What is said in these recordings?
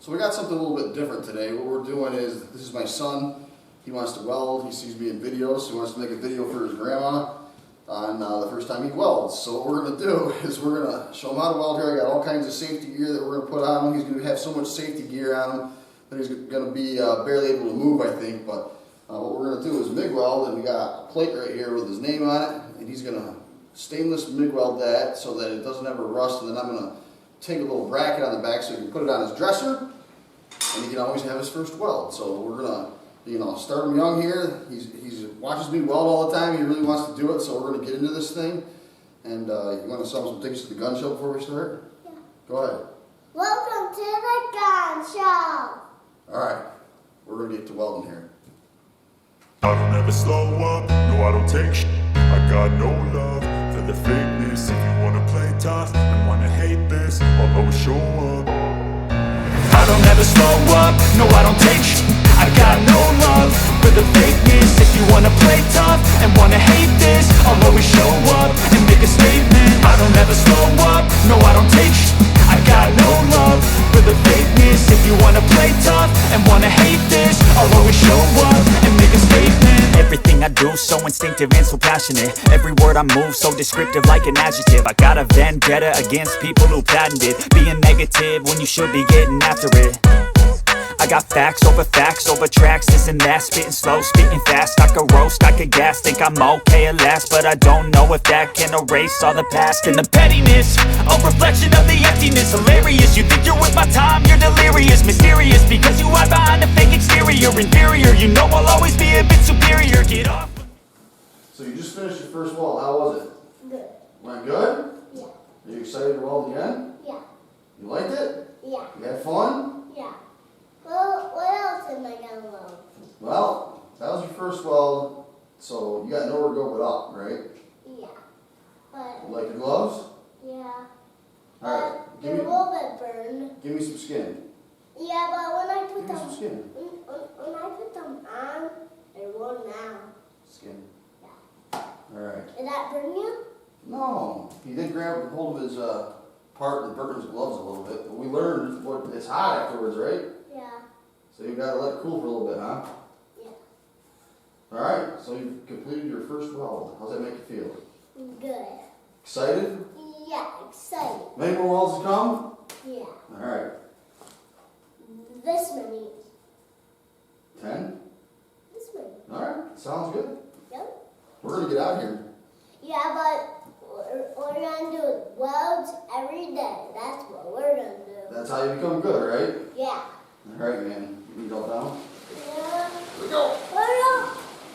So we got something a little bit different today. What we're doing is, this is my son. He wants to weld. He sees me in videos, so he wants to make a video for his grandma on the first time he welds. So what we're going to do is we're going to show him how to weld here. I got all kinds of safety gear that we're going to put on him. He's going to have so much safety gear on him that he's going to be barely able to move, I think. But what we're going to do is MIG weld, and we got a plate right here with his name on it, and he's going to stainless MIG weld that so that it doesn't ever rust. And then I'm going to take a little bracket on the back so he can put it on his dresser, and he can always have his first weld. So we're going to start him young here. He watches me weld all the time. He really wants to do it, so we're going to get into this thing. And you want to sell him some tickets to the gun show before we start? Yeah. Go ahead. Welcome to the gun show. All right, we're going to get to welding here. I don't ever slow up, no I don't take sh**. I got no love for the fakeness. If you wanna play tough and wanna hate this, I'll always show up. I don't ever slow up, no I don't take sh**. I got no love for the fakeness. If you wanna play tough and wanna hate this, I'll always show up and make a statement. I don't ever slow up, no I don't take sh**. I got no love for the fakeness. If you wanna play tough and wanna hate this, I'll always show up and make a statement. Everything I do so instinctive and so passionate. Every word I move so descriptive like an adjective. I got a vendetta against people who patented being negative when you should be getting after it. I got facts over tracks, this and that. Spitting slow, spitting fast, I could roast, I could gas. Think I'm okay at last, but I don't know if that can erase all the past. And the pettiness, a reflection of the emptiness. Hilarious, you think you're with my time, you're delirious. Mysterious, because you hide behind a fake exterior. Inferior, you know I'll always be a bit superior. Get off. So you just finished your first weld. How was it? Good. Went good? Yeah. Are you excited to weld again? Yeah. You liked it? Yeah. You had fun? Yeah. Well, what else am I gonna weld? Well, that was your first weld, so you got nowhere to go but up, right? Yeah. But You like the gloves? yeah. Alright, They're a little bit burned. give me some skin. Yeah, but when I put Give me them some skin. when I put them on, they're worn now. Skin. Yeah. Alright. Did that burn you? No, he did grab hold of his part and burn his gloves a little bit, but we learned what it's hot afterwards, right? Yeah. So you gotta let it cool for a little bit, huh? Yeah. Alright, so you've completed your first weld. How's that make you feel? Good. Excited? Yeah, excited. Many more welds to come? Yeah. Alright. This many. 10? This many. Alright, sounds good. Yep. We're gonna get out here. Yeah, but we're gonna do welds every day. That's what we're gonna do. That's how you become good, right? Yeah. Alright, man. You need all down? Yeah. Here we go.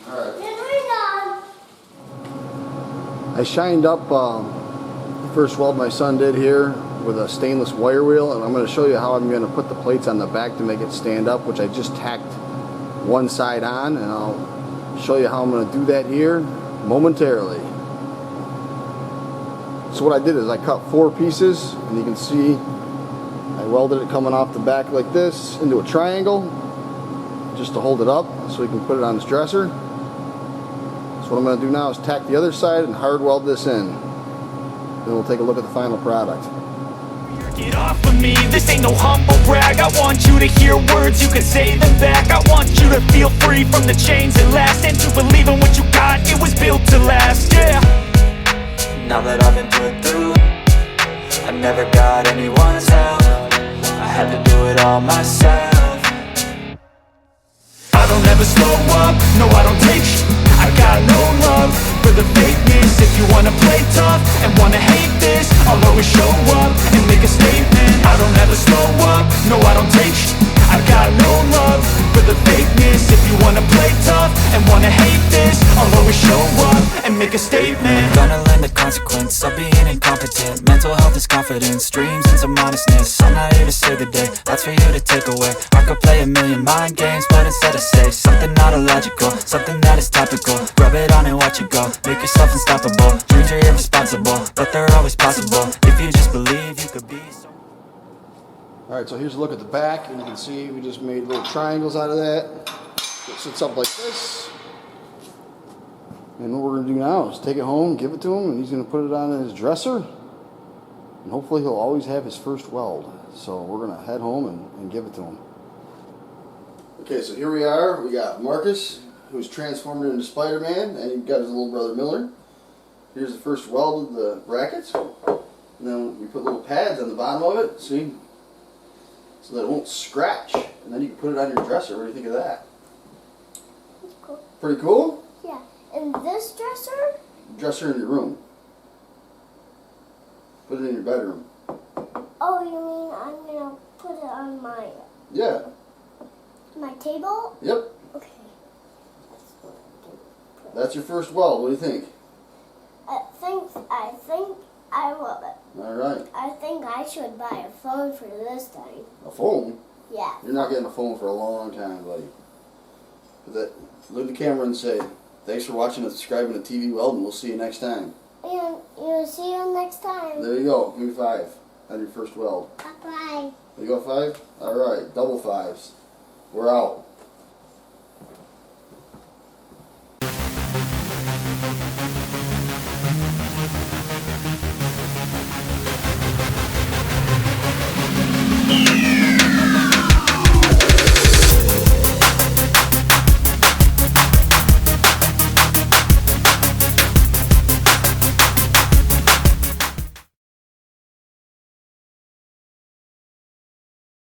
Alright. Then we're done. I shined up the first weld my son did here with a stainless wire wheel, and I'm going to show you how I'm going to put the plates on the back to make it stand up, which I just tacked one side on, and I'll show you how I'm going to do that here momentarily. So what I did is I cut 4 pieces, and you can see I welded it coming off the back like this into a triangle just to hold it up so we can put it on his dresser. So what I'm going to do now is tack the other side and hard weld this in. Then we'll take a look at the final product. Get off of me, this ain't no humble brag. I want you to hear words, you can say them back. I want you to feel free from the chains at last, and to believe in what you got, it was built to last, yeah. Now that I've been put through, I never got anyone's help. I had to do it all myself. I don't ever slow up, no I don't take sh**. I got no love for the fakeness. If you wanna play tough and wanna hate this, I'll always show up and make a statement. I don't ever slow up, no I don't take sh**. I got no love for the fakeness. If you wanna play tough and wanna hate this, I'll always show up and make a statement. Gonna learn the consequence of being incompetent. Mental health is confidence, dreams and some honestness. I'm not here to save the day, that's for you to take away. I could play a million mind games, but instead I say something not illogical, something that is topical. Rub it on and watch it go, make yourself unstoppable. Dreams are irresponsible, but they're always possible. If you just believe, you could be so. Alright, so here's a look at the back, and you can see we just made little triangles out of that. It sits up like this. And what we're going to do now is take it home, give it to him, and he's going to put it on his dresser. And hopefully he'll always have his first weld. So we're gonna head home and give it to him. Okay, so here we are. We got Marcus, who's transformed into Spider-Man, and you've got his little brother Miller. Here's the first weld of the brackets. And then we put little pads on the bottom of it, see? So that it won't scratch. And then you can put it on your dresser. What do you think of that? That's cool. Pretty cool? Yeah. And this dresser? Dresser in your room. Put it in your bedroom. Oh, you mean I'm gonna put it on Yeah. my table? Yep. Okay. That's your first weld. What do you think? I think I love it. All right. I think I should buy a phone for this time. A phone? Yeah. You're not getting a phone for a long time, buddy. But that, look at the camera and say, thanks for watching and subscribing to TV Weld, and we'll see you next time. And you'll see you next time. There you go. Give me 5 on your first weld. Bye-bye. You got 5? All right. Double 5s. We're out. Yeah.